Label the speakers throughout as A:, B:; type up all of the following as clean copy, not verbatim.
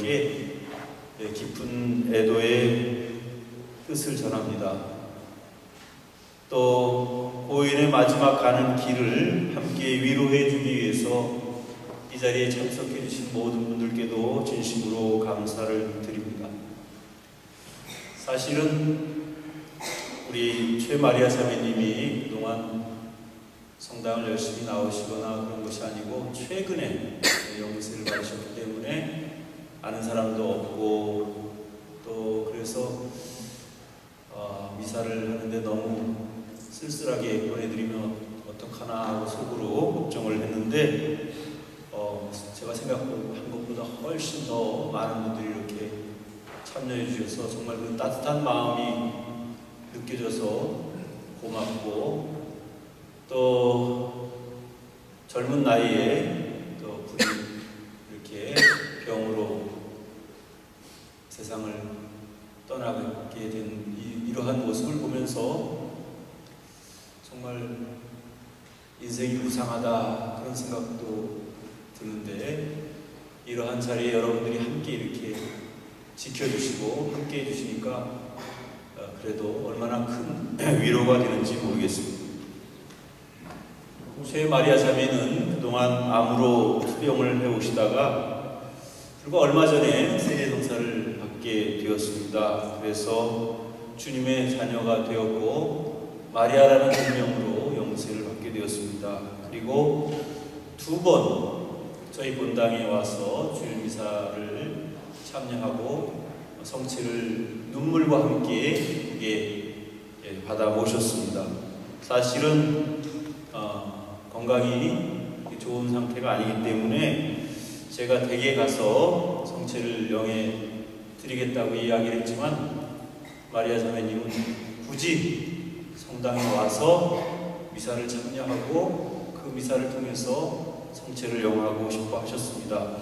A: 여러분께 깊은 애도의 뜻을 전합니다. 또 고인의 마지막 가는 길을 함께 위로해 주기 위해서 이 자리에 참석해 주신 모든 분들께도 진심으로 감사를 드립니다. 사실은 우리 최마리아 자매님이 그동안 성당을 열심히 나오시거나 그런 것이 아니고 최근에 영세를 받으셨기 때문에 아는 사람도 없고 또 그래서 미사를 하는데 너무 쓸쓸하게 보내드리면 어떡하나 하고 속으로 걱정을 했는데 제가 생각한 것보다 훨씬 더 많은 분들이 이렇게 참여해 주셔서 정말 그 따뜻한 마음이 느껴져서 고맙고 또 젊은 나이에 또 분이 이렇게 병으로 세상을 떠나게 된 이러한 모습을 보면서 정말 인생이 무상하다 그런 생각도 드는데 이러한 자리에 여러분들이 함께 이렇게 지켜주시고 함께 해주시니까 그래도 얼마나 큰 위로가 되는지 모르겠습니다. 최마리아 자매는 그동안 암으로 투병을 해오시다가 불과 얼마 전에 세례동사를 받게 되었습니다. 그래서 주님의 자녀가 되었고 마리아라는 별명으로 영세를 받게 되었습니다. 그리고 2번 저희 본당에 와서 주일 미사를 참여하고 성체를 눈물과 함께 받아 모셨습니다. 사실은 건강이 좋은 상태가 아니기 때문에 제가 댁에 가서 성체를 영해 드리겠다고 이야기를 했지만 마리아 자매님은 굳이 성당에 와서 미사를 참여하고 그 미사를 통해서 성체를 영하고 싶어 하셨습니다.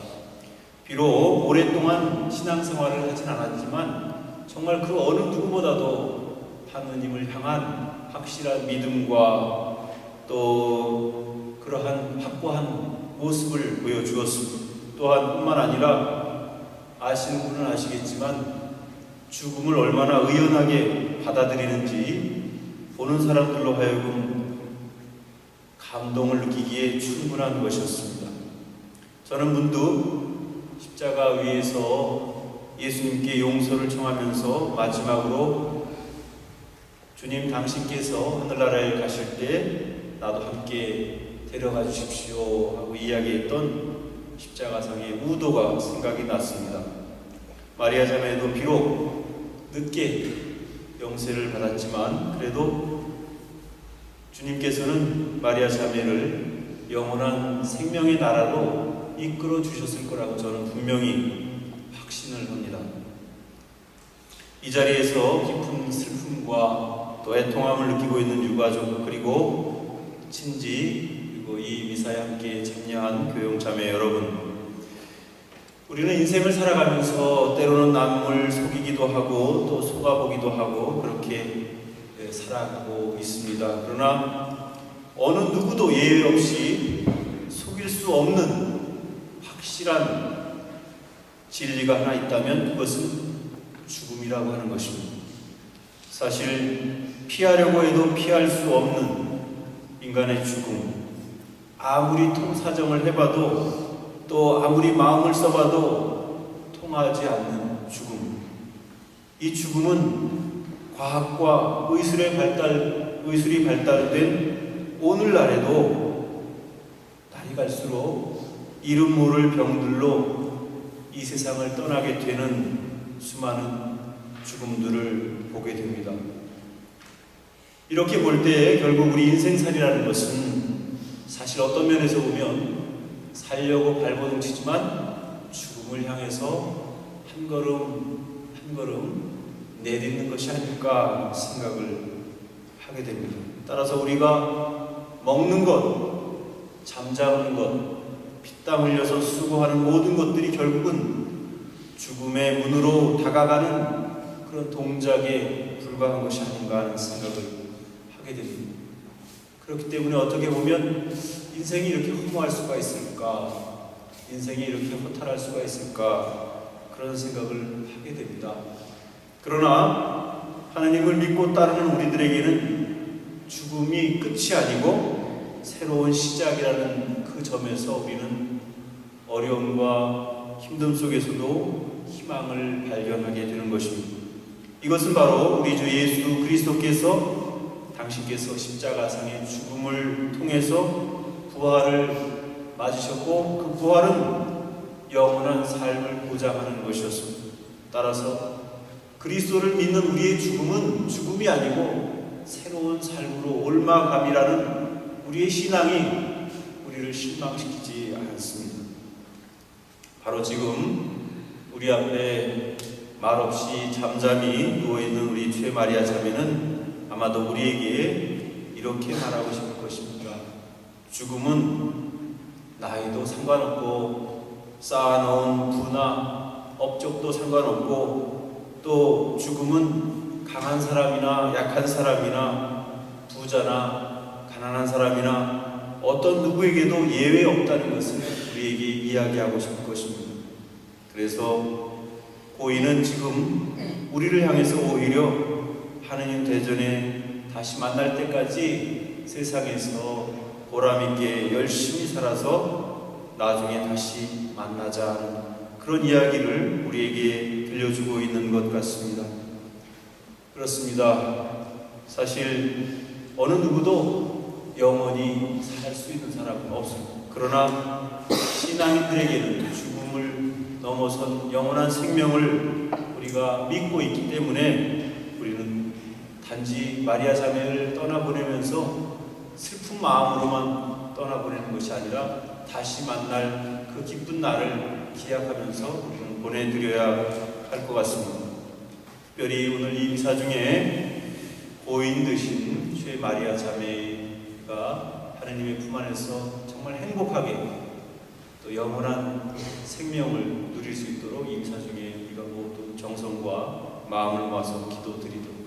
A: 비록 오랫동안 신앙생활을 하진 않았지만 정말 그 어느 누구보다도 하느님을 향한 확실한 믿음과 또 그러한 확고한 모습을 보여주었습니다. 또한 뿐만 아니라 아시는 분은 아시겠지만 죽음을 얼마나 의연하게 받아들이는지 보는 사람들로 하여금 감동을 느끼기에 충분한 것이었습니다. 저는 문득 십자가 위에서 예수님께 용서를 청하면서 마지막으로 주님 당신께서 하늘나라에 가실 때 나도 함께 데려가 주십시오 하고 이야기했던 십자가상의 무도가 생각이 났습니다. 마리아 자매도 비록 늦게 영세를 받았지만 그래도 주님께서는 마리아 자매를 영원한 생명의 나라로 이끌어 주셨을 거라고 저는 분명히 확신을 합니다. 이 자리에서 깊은 슬픔과 또 애통함을 느끼고 있는 유가족 그리고 친지 그리고 이 미사에 함께 참여한 교용자매 여러분, 우리는 인생을 살아가면서 때로는 남을 속이기도 하고 또 속아보기도 하고 그렇게 살아가고 있습니다. 그러나 어느 누구도 예외 없이 속일 수 없는 확실한 진리가 하나 있다면 그것은 죽음이라고 하는 것입니다. 사실 피하려고 해도 피할 수 없는 인간의 죽음, 아무리 통사정을 해봐도 또 아무리 마음을 써봐도 통하지 않는 죽음. 이 죽음은 과학과 의술이 발달된 오늘날에도 날이 갈수록 이름 모를 병들로 이 세상을 떠나게 되는 수많은 죽음들을 보게 됩니다. 이렇게 볼 때 결국 우리 인생살이라는 것은 사실 어떤 면에서 보면 살려고 발버둥치지만 죽음을 향해서 한 걸음 한 걸음 내딛는 것이 아닐까 생각을 하게 됩니다. 따라서 우리가 먹는 것, 잠자는 것, 피땀 흘려서 수고하는 모든 것들이 결국은 죽음의 문으로 다가가는 그런 동작에 불과한 것이 아닌가 하는 생각을 하게 됩니다. 그렇기 때문에 어떻게 보면 인생이 이렇게 허무할 수가 있을까? 인생이 이렇게 허탈할 수가 있을까? 그런 생각을 하게 됩니다. 그러나 하나님을 믿고 따르는 우리들에게는 죽음이 끝이 아니고 새로운 시작이라는 그 점에서 우리는 어려움과 힘듦 속에서도 희망을 발견하게 되는 것입니다. 이것은 바로 우리 주 예수 그리스도께서 당신께서 십자가상의 죽음을 통해서 부활을 맞으셨고 그 부활은 영원한 삶을 보장하는 것이었습니다. 따라서 그리스도를 믿는 우리의 죽음은 죽음이 아니고 새로운 삶으로 옮아감이라는 우리의 신앙이 우리를 실망시키지 않습니다. 바로 지금 우리 앞에 말없이 잠잠히 누워있는 우리 죄 마리아 자매는 아마도 우리에게 이렇게 말하고 싶을 것입니다. 죽음은 나이도 상관없고 쌓아놓은 부나 업적도 상관없고 또 죽음은 강한 사람이나 약한 사람이나 부자나 가난한 사람이나 어떤 누구에게도 예외 없다는 것을 우리에게 이야기하고 싶을 것입니다. 그래서 고인은 지금 우리를 향해서 오히려 하느님 대전에 다시 만날 때까지 세상에서 보람있게 열심히 살아서 나중에 다시 만나자는 그런 이야기를 우리에게 들려주고 있는 것 같습니다. 그렇습니다. 사실 어느 누구도 영원히 살 수 있는 사람은 없습니다. 그러나 신앙인들에게는 죽음을 넘어선 영원한 생명을 우리가 믿고 있기 때문에 우리는 단지 마리아 자매를 떠나보내면서 슬픈 마음으로만 떠나보내는 것이 아니라 다시 만날 그 기쁜 날을 기약하면서 우리는 보내드려야 할 것 같습니다. 특별히 오늘 이 미사 중에 고인 되신 죄 마리아 자매가 하나님의 품 안에서 정말 행복하게 또 영원한 생명을 누릴 수 있도록 이 미사 중에 우리가 모두 정성과 마음을 모아서 기도드리도록